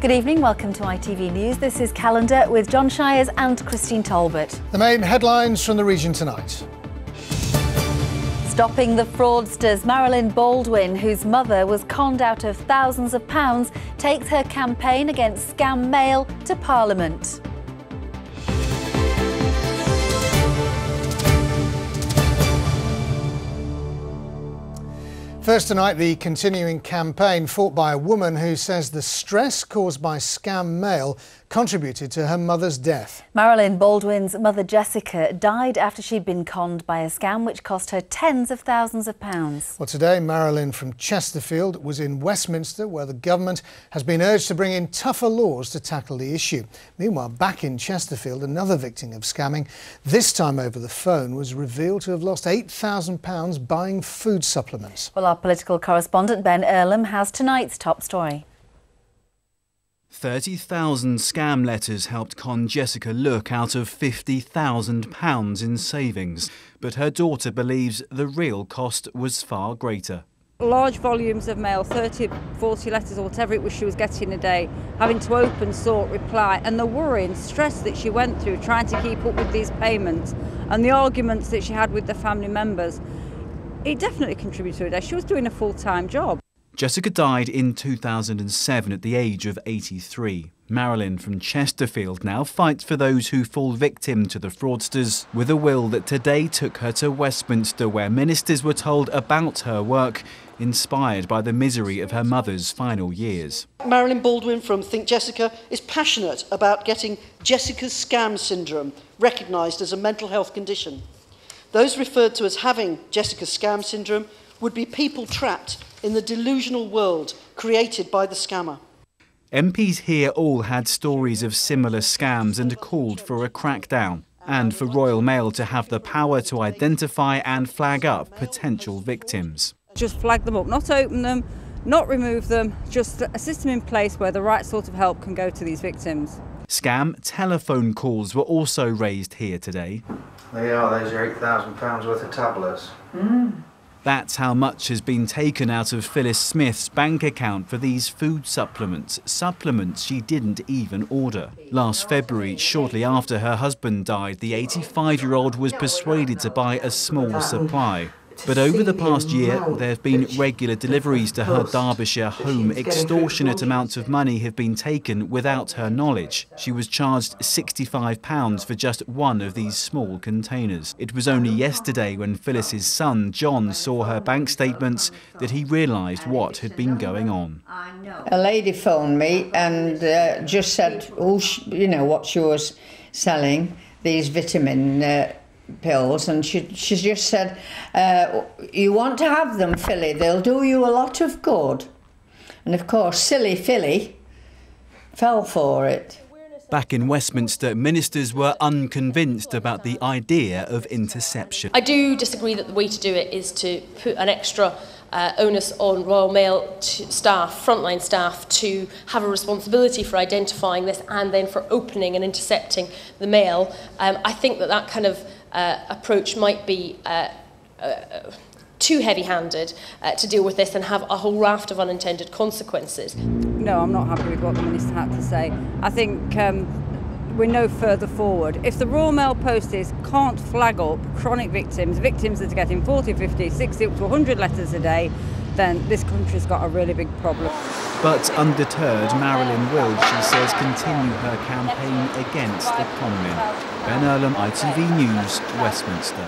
Good evening, welcome to ITV News. This is Calendar with John Shires and Christine Talbot. The main headlines from the region tonight. Stopping the fraudsters. Marilyn Baldwin, whose mother was conned out of thousands of pounds, takes her campaign against scam mail to Parliament. First tonight, the continuing campaign fought by a woman who says the stress caused by scam mail contributed to her mother's death. Marilyn Baldwin's mother Jessica died after she'd been conned by a scam which cost her tens of thousands of pounds. Well, today Marilyn from Chesterfield was in Westminster, where the government has been urged to bring in tougher laws to tackle the issue. Meanwhile, back in Chesterfield, another victim of scamming, this time over the phone, was revealed to have lost £8,000 buying food supplements. Well, our political correspondent Ben Earlham has tonight's top story. 30,000 scam letters helped con Jessica Look out of £50,000 in savings, but her daughter believes the real cost was far greater. Large volumes of mail, 30, 40 letters or whatever it was she was getting a day, having to open, sort, reply, and the worry and stress that she went through trying to keep up with these payments and the arguments that she had with the family members, it definitely contributed to her death. She was doing a full-time job. Jessica died in 2007 at the age of 83. Marilyn from Chesterfield now fights for those who fall victim to the fraudsters, with a will that today took her to Westminster, where ministers were told about her work, inspired by the misery of her mother's final years. Marilyn Baldwin from Think Jessica is passionate about getting Jessica's scam syndrome recognised as a mental health condition. Those referred to as having Jessica's scam syndrome would be people trapped in the delusional world created by the scammer. MPs here all had stories of similar scams and called for a crackdown, and for Royal Mail to have the power to identify and flag up potential victims. Just flag them up, not open them, not remove them, just a system in place where the right sort of help can go to these victims. Scam telephone calls were also raised here today. They are, those are £8,000 worth of tablets. That's how much has been taken out of Phyllis Smith's bank account for these food supplements she didn't even order. Last February, shortly after her husband died, the 85-year-old was persuaded to buy a small supply. But over the past year, there have been regular deliveries to her Derbyshire home. Extortionate amounts of money have been taken without her knowledge. She was charged £65 for just one of these small containers. It was only yesterday, when Phyllis's son, John, saw her bank statements, that he realised what had been going on. A lady phoned me and just said, what she was selling, these vitamin pills, and she just said, you want to have them, Philly, they'll do you a lot of good. And of course, silly Philly fell for it. Back in Westminster, ministers were unconvinced about the idea of interception. I do disagree that the way to do it is to put an extra onus on Royal Mail staff, frontline staff, to have a responsibility for identifying this and then for opening and intercepting the mail. I think that kind of approach might be too heavy-handed to deal with this and have a whole raft of unintended consequences. No, I'm not happy with what the Minister had to say. I think we're no further forward. If the Royal Mail posties can't flag up chronic victims that are getting 40, 50, 60, up to 100 letters a day, then this country's got a really big problem. But undeterred, Marilyn will, she says, continue her campaign against the conmen. Ben Earlham, ITV News, Westminster.